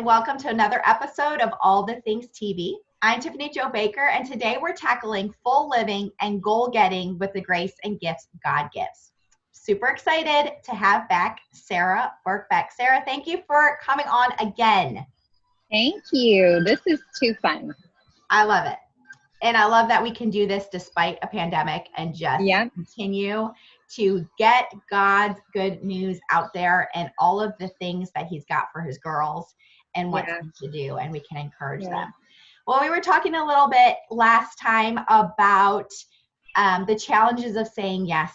and welcome to another episode of All the Things TV. I'm Tiffany Jo Baker, and today we're tackling full living and goal getting with the grace and gifts God gives. Super excited to have back Sarah Birkbeck. Sarah, thank you for coming on again. Thank you. This is too fun. I love it. And I love that we can do this despite a pandemic and just continue to get God's good news out there and all of the things that he's got for his girls and what to do, and we can encourage them. Well, we were talking a little bit last time about the challenges of saying yes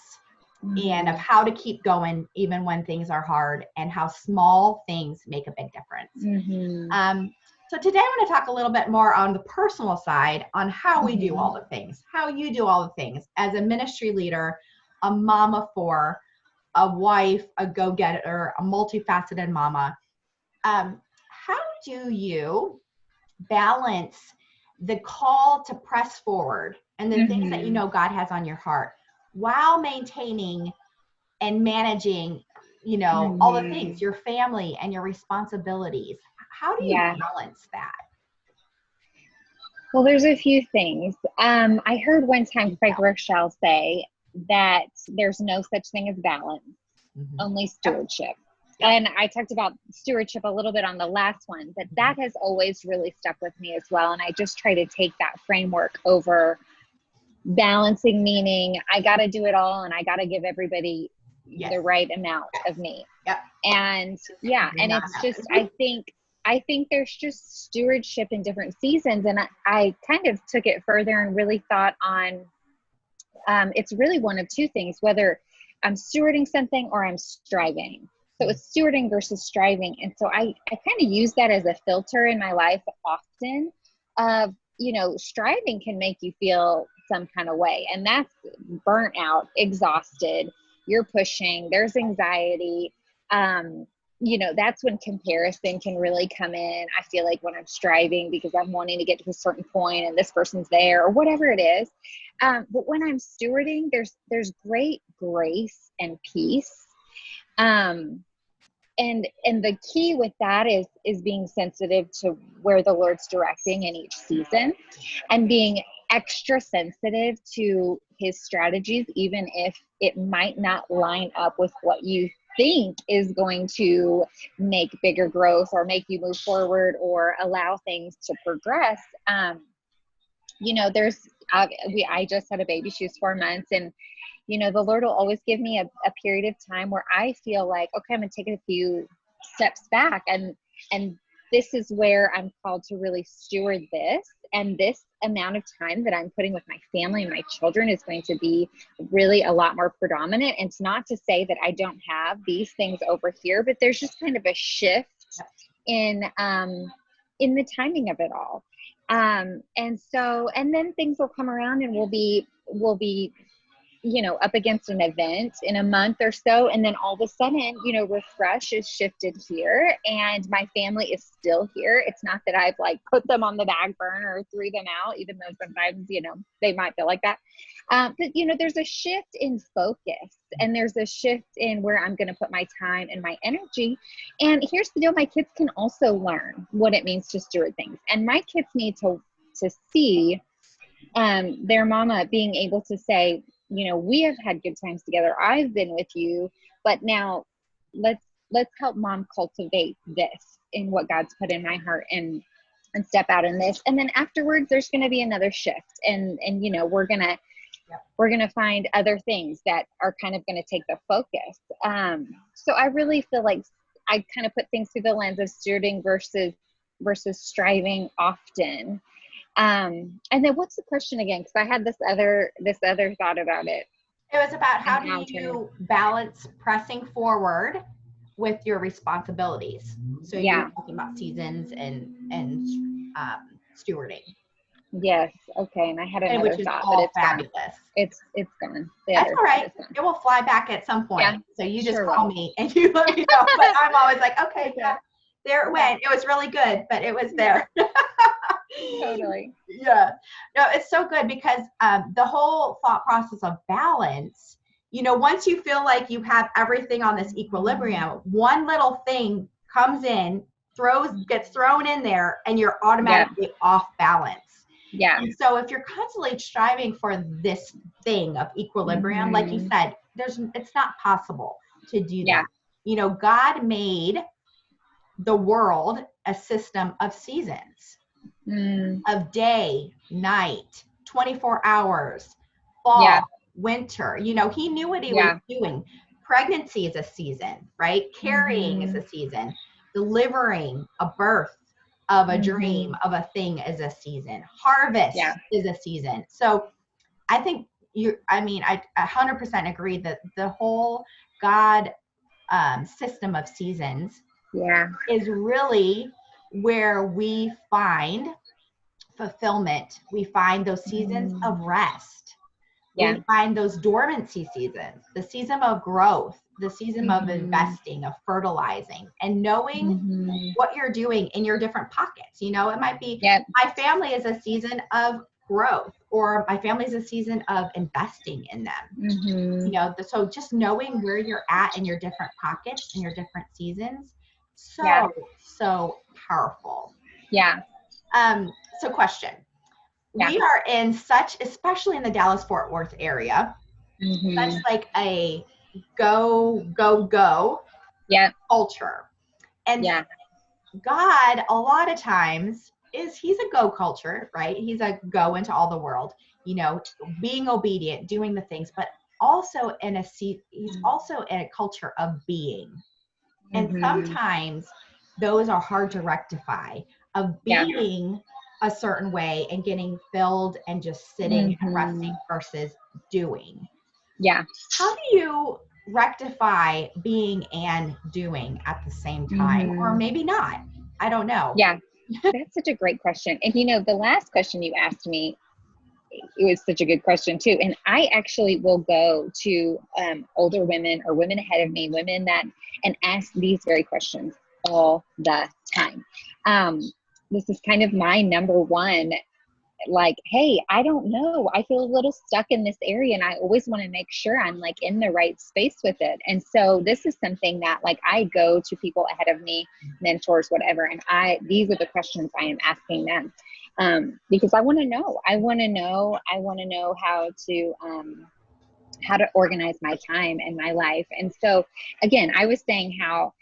and of how to keep going even when things are hard and how small things make a big difference. So today I'm going to talk a little bit more on the personal side on how we do all the things, how you do all the things as a ministry leader, a mom of four, a wife, a go-getter, a multifaceted mama. How do you balance the call to press forward and the things that you know God has on your heart while maintaining and managing, you know, all the things, your family and your responsibilities? How do you balance that? Well, there's a few things. I heard one time Craig Rochelle say that there's no such thing as balance, only stewardship. And I talked about stewardship a little bit on the last one, but that has always really stuck with me as well. And I just try to take that framework over balancing, meaning I got to do it all and I got to give everybody the right amount of me. And and it's just, I think there's just stewardship in different seasons. And I kind of took it further and really thought on, it's really one of two things, whether I'm stewarding something or I'm striving. So it's stewarding versus striving. And so I kind of use that as a filter in my life often of, you know, striving can make you feel some kind of way. And that's burnt out, exhausted, you're pushing, there's anxiety. You know, that's when comparison can really come in. I feel like when I'm striving because I'm wanting to get to a certain point and this person's there or whatever it is. But when I'm stewarding, there's great grace and peace. And the key with that is being sensitive to where the Lord's directing in each season and being extra sensitive to his strategies, even if it might not line up with what you think is going to make bigger growth or make you move forward or allow things to progress. You know, I just had a baby. She was 4 months, and you know, the Lord will always give me a period of time where I feel like, okay, I'm going to take a few steps back. And this is where I'm called to really steward this. And this amount of time that I'm putting with my family and my children is going to be really a lot more predominant. And it's not to say that I don't have these things over here, but there's just kind of a shift in the timing of it all. And then things will come around and we'll be, you know, up against an event in a month or so. And then all of a sudden, you know, refresh is shifted here and my family is still here. It's not that I've like put them on the back burner or threw them out, even though sometimes, you know, they might feel like that. But you know, there's a shift in focus and there's a shift in where I'm going to put my time and my energy. And here's the deal. My kids can also learn what it means to steward things. And my kids need to see their mama being able to say, you know, we have had good times together. I've been with you, but now let's help mom cultivate this in what God's put in my heart and step out in this. And then afterwards, there's going to be another shift. And, you know, we're going to find other things that are kind of going to take the focus. So I really feel like I kind of put things through the lens of stewarding versus striving often. And then what's the question again? Because I had this other thought about it. It was about how do you balance pressing forward with your responsibilities? So you're talking about seasons and stewarding. Yes. Okay. And I had another thought, but it's fabulous. Gone. It's gone. That's all right. It will fly back at some point. Yeah, so you just call me and you let me know. But I'm always like, okay, there it went. It was really good, but it was there. Totally. Yeah. No, it's so good because the whole thought process of balance, you know, once you feel like you have everything on this equilibrium, one little thing comes in gets thrown in there and you're automatically off balance. Yeah. And so if you're constantly striving for this thing of equilibrium, like you said, it's not possible to do that. You know, God made the world a system of seasons, of day, night, 24 hours, fall, winter. You know, he knew what he was doing. Pregnancy is a season, right? Carrying is a season. Delivering a birth of a dream of a thing is a season. Harvest is a season. So I think I 100% agree that the whole God system of seasons is really where we find fulfillment. We find those seasons of rest. We find those dormancy seasons, the season of growth, the season of investing, of fertilizing, and knowing what you're doing in your different pockets. You know, it might be my family is a season of growth, or my family is a season of investing in them. You know, so just knowing where you're at in your different pockets and your different seasons, so powerful. So question. We are in such, especially in the Dallas-Fort Worth area, such like a go culture. And God, a lot of times, he's a go culture, right? He's a go into all the world, you know, being obedient, doing the things, but also he's also in a culture of being. And sometimes those are hard to rectify, of being a certain way and getting filled and just sitting and resting versus doing. How do you rectify being and doing at the same time? Or maybe not. I don't know. That's such a great question. And you know, the last question you asked me, it was such a good question too. And I actually will go to older women or women ahead of me, and ask these very questions all the time. This is kind of my number one, like, hey, I don't know. I feel a little stuck in this area, and I always want to make sure I'm like in the right space with it. And so this is something that like I go to people ahead of me, mentors, whatever. And these are the questions I am asking them. Because I want to know how to organize my time and my life. And so again, I was saying how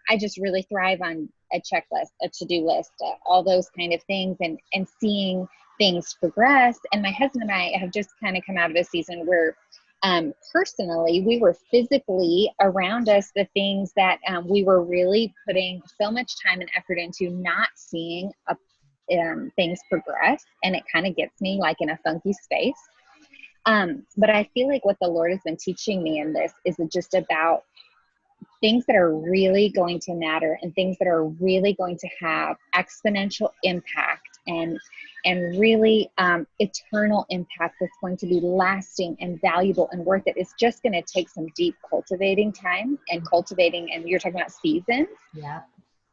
I just really thrive on a checklist, a to-do list, all those kind of things, and seeing things progress. And my husband and I have just kind of come out of a season where personally, we were physically around us, the things that we were really putting so much time and effort into, not seeing things progress. And it kind of gets me like in a funky space. But I feel like what the Lord has been teaching me in this is just about things that are really going to matter and things that are really going to have exponential impact and really eternal impact that's going to be lasting and valuable and worth it. It's just going to take some deep cultivating time and you're talking about seasons.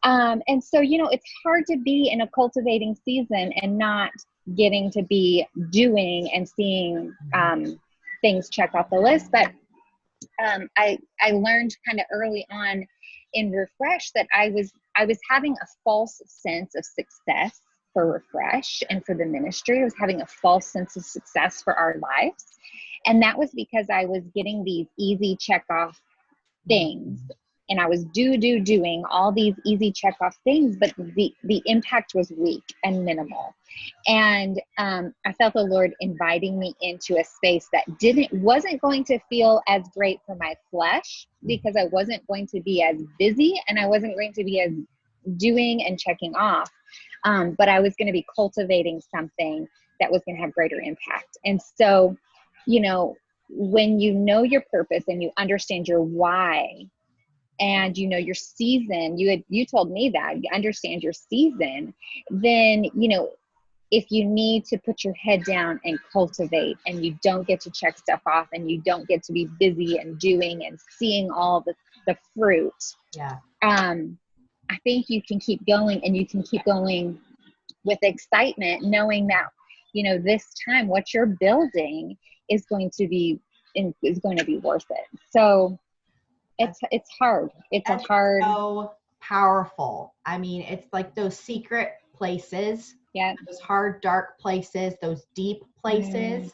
And so, you know, it's hard to be in a cultivating season and not getting to be doing and seeing things check off the list. But I learned kind of early on in Refresh that I was having a false sense of success for Refresh and for the ministry. I was having a false sense of success for our lives. And that was because I was getting these easy check off things. And I was doing all these easy check off things, but the impact was weak and minimal. And I felt the Lord inviting me into a space that wasn't going to feel as great for my flesh, because I wasn't going to be as busy and I wasn't going to be as doing and checking off. But I was going to be cultivating something that was going to have greater impact. And so, you know, when you know your purpose and you understand your why, and you know your season, you told me that you understand your season, then, you know, if you need to put your head down and cultivate, and you don't get to check stuff off, and you don't get to be busy and doing and seeing all the fruit, I think you can keep going, and you can keep going with excitement, knowing that, you know, this time what you're building is going to be worth it. So it's hard. It's That's a hard. So powerful. I mean, it's like those secret places, those hard, dark places, those deep places,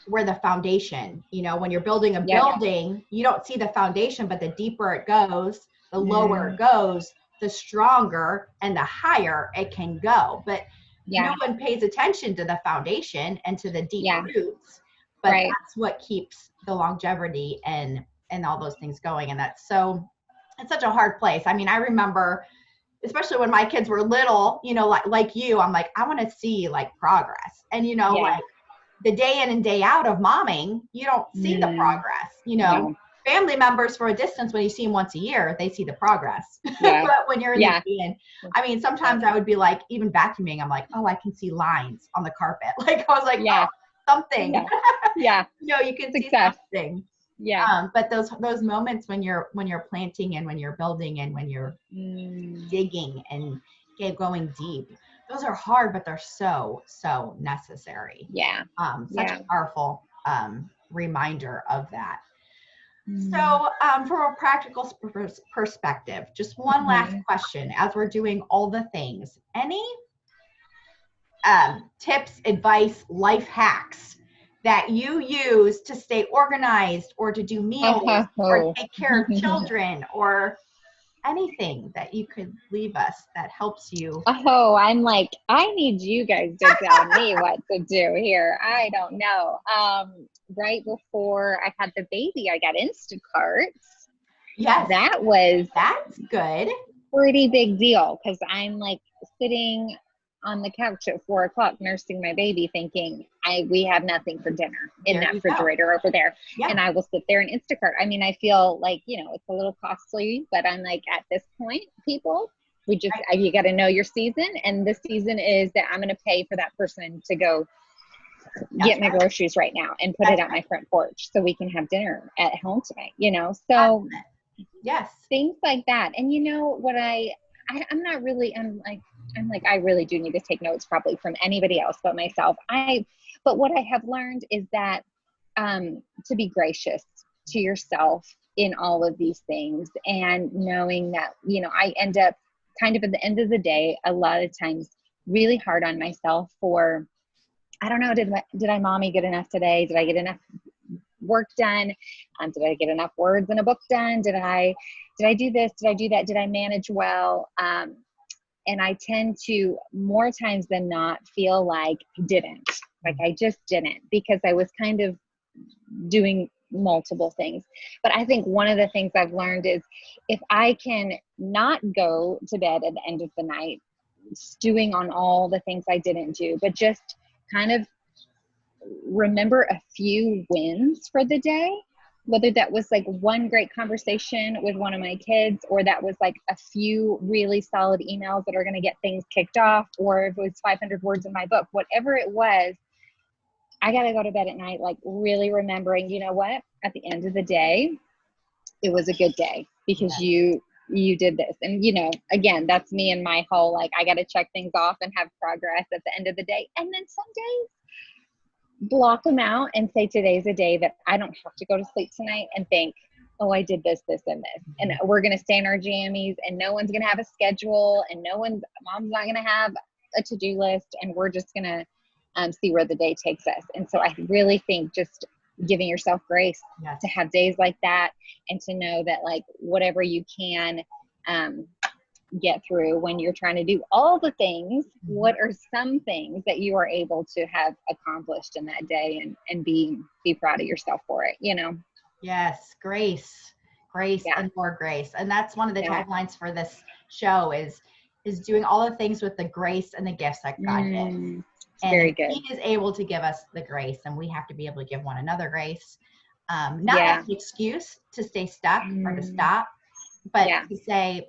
where the foundation, you know, when you're building a building, you don't see the foundation, but the deeper it goes, the lower it goes, the stronger and the higher it can go. But no one pays attention to the foundation and to the deep roots, but that's what keeps the longevity and all those things going. And it's such a hard place. I mean, I remember, especially when my kids were little, you know, like you, I'm like, I want to see like progress. And, you know, like the day in and day out of momming, you don't see the progress, you know. Family members for a distance, when you see them once a year, they see the progress. But when you're in the day, I mean, sometimes I would be like, even vacuuming, I'm like, oh, I can see lines on the carpet. Like, I was like, oh, something. You know, you can see something. But those moments when you're planting and when you're building and when you're digging and going deep, those are hard, but they're so necessary. Such a powerful reminder of that. So from a practical perspective, just one last question as we're doing all the things. Any tips, advice, life hacks that you use to stay organized or to do meals or take care of children or anything that you could leave us that helps you? I'm like, I need you guys to tell me what to do here. I don't know. Right before I had the baby, I got Instacarts. Yes. That's good. Pretty big deal, because I'm like sitting on the couch at 4:00 nursing my baby thinking we have nothing for dinner in that refrigerator over there. And I will sit there and Instacart. I mean, I feel like, you know, it's a little costly, but I'm like, at this point, people, you got to know your season. And this season is that I'm going to pay for that person to go get my groceries right now and put it on my front porch so we can have dinner at home tonight, you know? So things like that. And you know what, I'm like, I really do need to take notes probably from anybody else but myself. But what I have learned is that to be gracious to yourself in all of these things, and knowing that, you know, I end up kind of at the end of the day, a lot of times really hard on myself for, I don't know, did I mommy good enough today? Did I get enough work done? Did I get enough words in a book done? Did I do this? Did I do that? Did I manage well? And I tend to, more times than not, feel like I just didn't, because I was kind of doing multiple things. But I think one of the things I've learned is, if I can not go to bed at the end of the night stewing on all the things I didn't do, but just kind of remember a few wins for the day, whether that was like one great conversation with one of my kids, or that was like a few really solid emails that are going to get things kicked off, or if it was 500 words in my book, whatever it was, I got to go to bed at night, like really remembering, you know what, at the end of the day, it was a good day because you did this. And, you know, again, that's me and my whole, like, I got to check things off and have progress at the end of the day. And then some days, block them out and say, today's a day that I don't have to go to sleep tonight and think, oh, I did this, this, and this. And we're going to stay in our jammies, and no one's going to have a schedule, and mom's not going to have a to-do list, and we're just going to see where the day takes us. And so I really think just giving yourself grace to have days like that, and to know that, like, whatever you can get through when you're trying to do all the things, what are some things that you are able to have accomplished in that day, and be proud of yourself for it, you know? Yes. Grace and more grace. And that's one of the taglines for this show is doing all the things with the grace and the gifts that God gives. Very good. He is able to give us the grace, and we have to be able to give one another grace. Not as an excuse to stay stuck or to stop, but to say,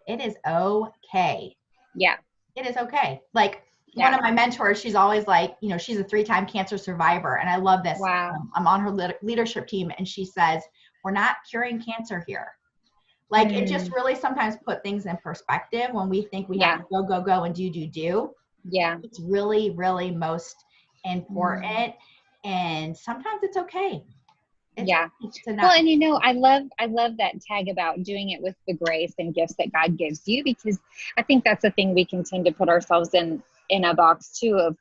it is okay. Yeah. It is okay. Like one of my mentors, she's always like, you know, she's a 3-time cancer survivor. And I love this. Wow. I'm on her leadership team, and she says, we're not curing cancer here. Like it just really sometimes put things in perspective when we think we have to go and do. Yeah. It's really, really most important. And sometimes it's okay. Yeah. Well, and I love that tag about doing it with the grace and gifts that God gives you, because I think that's a thing we can tend to put ourselves in a box too of,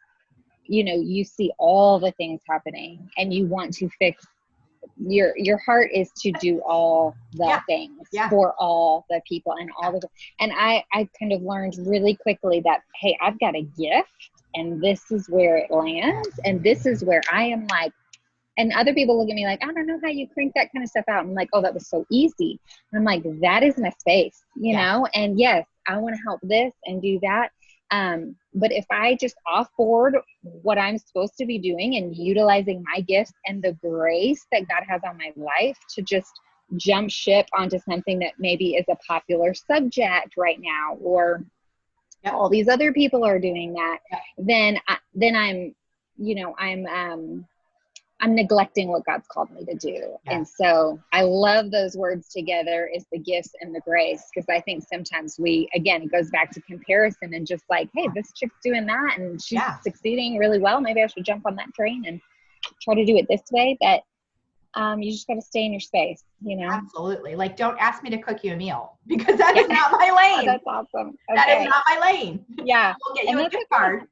you see all the things happening and you want to fix your heart is to do all the things for all the people and all and I kind of learned really quickly that, hey, I've got a gift and this is where it lands and this is where I am like, and other people look at me like, I don't know how you crank that kind of stuff out. I'm like, oh, that was so easy. And I'm like, that is my space, know? And yes, I want to help this and do that. But if I just offboard what I'm supposed to be doing and utilizing my gifts and the grace that God has on my life to just jump ship onto something that maybe is a popular subject right now, or all these other people are doing that, then I'm neglecting what God's called me to do. And so I love those words together, is the gifts and the grace. Because I think sometimes it goes back to comparison and just like, hey, this chick's doing that and she's succeeding really well. Maybe I should jump on that train and try to do it this way. But you just got to stay in your space, Absolutely. Like, don't ask me to cook you a meal, because that is not my lane. Oh, that's awesome. Okay. That is not my lane. Yeah. I will get you a gift card.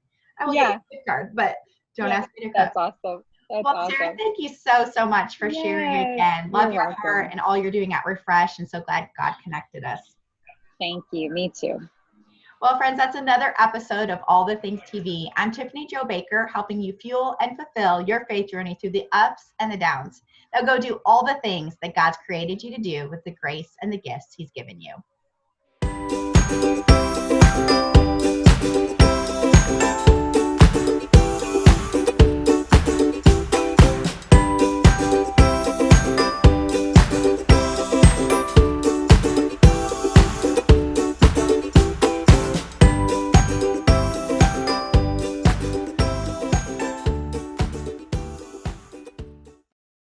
But don't ask me to cook. That's awesome. Awesome. Sarah, thank you so much for sharing again. Love your heart and all you're doing at Refresh, and so glad God connected us. Thank you. Me too. Well, friends, that's another episode of All the Things TV. I'm Tiffany Jo Baker, helping you fuel and fulfill your faith journey through the ups and the downs. Now go do all the things that God's created you to do with the grace and the gifts He's given you.